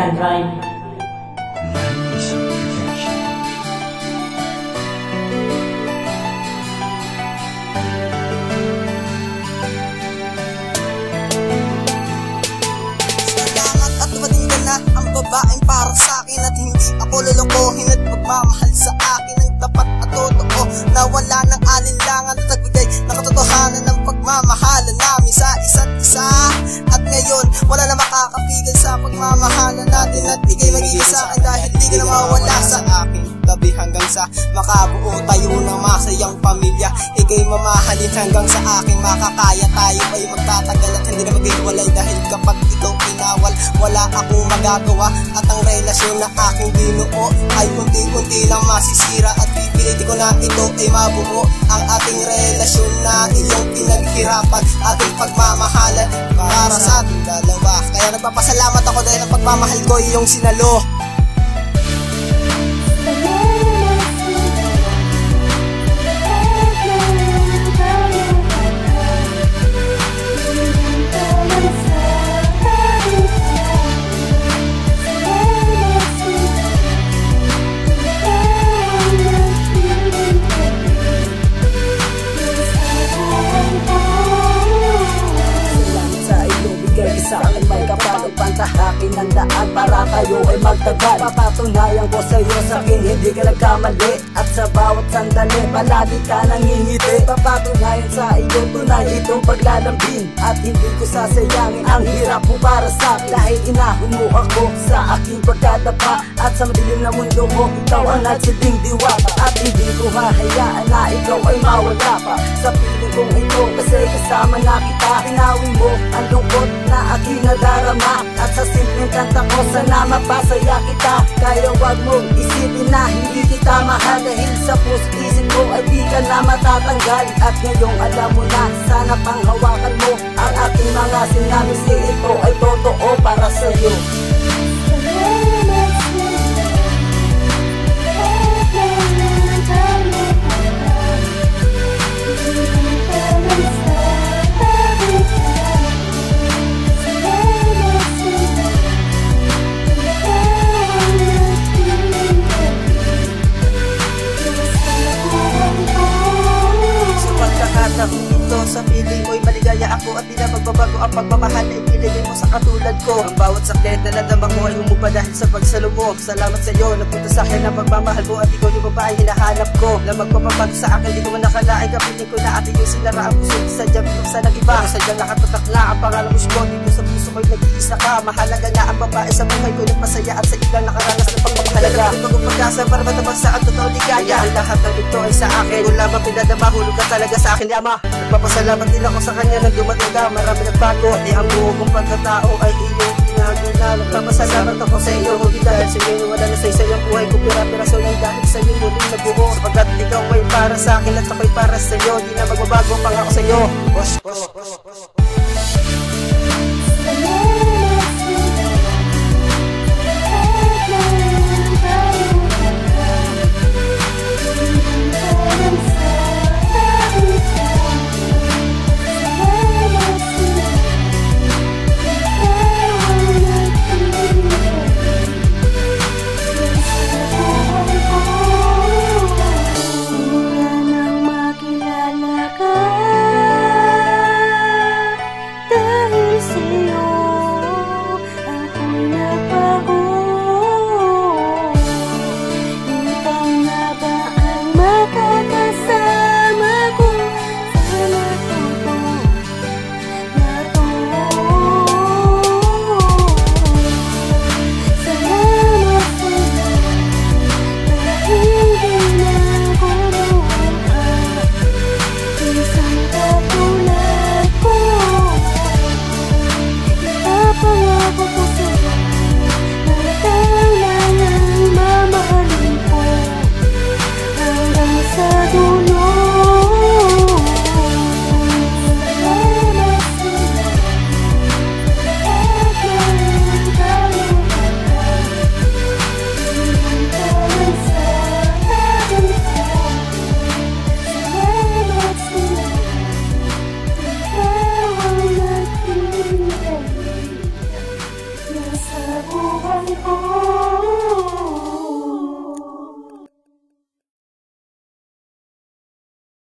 can rhyme. Salamat at matinggan na ang babaeng para sa akin, at hindi ako lolokohin at magmamahal sa akin ng tapat at totoo, na wala ng alinlangan at nagbigay ng katotohanan ng pagmamahalan namin sa isa't isa. At ngayon wala na makakapigil sa pagmamahalan natin, at ikay magiging sa akin dahil di ka na mawala sa akin tabi, hanggang sa makabuo tayo ng masayang pamilya. Ikay mamahalin hanggang sa aking makakaya, tayo ay magtatagal at hindi na maghiwalay, dahil kapag ikaw inawal wala akong magagawa, at ang relasyon na aking binuo ay unti-unti lang masisira, at pipilitin ko na ito ay mabuo ang ating relasyon na iyong pinaghirapan, ating pagmamahalan para sa ating dalawa. Kaya nagpapasalamat ako dahil ang pagmamahal ko iyong sinalo. Sa akin may kapagod pantahakin ng daan para tayo ay magtagal. Papatunayan ko sa iyo sa akin hindi ka nagkamali, at sa bawat sandali palagi ka nangingiti. Papatunayan sa iyo tunay itong paglalambing, at hindi ko sasayangin ang hirap mo para sa akin, dahil inahon mo ako sa aking pagkadapa, at sa madilim na mundo mo ikaw ang nagsilbing diwata. At hindi ko hahayaan na ikaw ay mawala pa sa piling kong ito, kasi kasama na kita. Tinawin mo ang lungkot na aking nadarama, at sa simpleng kanta ko sana mapasaya kita. Kaya wag mong isipin na hindi kita mahal, dahil sa puso isip ko ay di ka na matatanggal. At ngayong alam mo na, sana panghawakan mo ang aking mga sinabi, si ito ay totoo para sa'yo. Sa piling mo'y maligaya ako, at di na magbabago ang pagmamahal na ibinigay mo sa katulad ko. Ang bawat sakit na nadama ko ay humupa dahil sa pagsalo mo. Salamat sa iyo, napunta sa akin ang pagmamahal mo, at ikaw yung babae hinahanap ko. Na magpapabago sa akin, di ko man nakalain, kapiling ko na at iyong sinara ang puso. Sadyang binuksan ng iba, sadyang nakatatak na ang pangalan mo siya. Dito sa puso ko'y nag-iisa ka. Mahalaga na ang babae sa buhay ko, nagpasaya at sa ilang nakaranas ng pagmamahalaga. Ito kong pag-asa para matabang sa ang totoo ligaya. Ang lahat ng ito ay sa akin, kung lamang pinadama, hulog ka talaga sa akin ni Ama. Nagpapasalamat din ako sa kanya nang dumating ka. Marami nagbago, di ang buo kong pagkatao ay iyong pinagula. Nagpapasalamat ako sa iyo, hindi dahil sa iyo wala na sa isayang buhay ko. Pira-piraso lang dahil sa iyo muling nabuo, sapagkat ikaw ay para sa akin at ako'y para sa iyo. Di na magbabago pang ako sa iyo.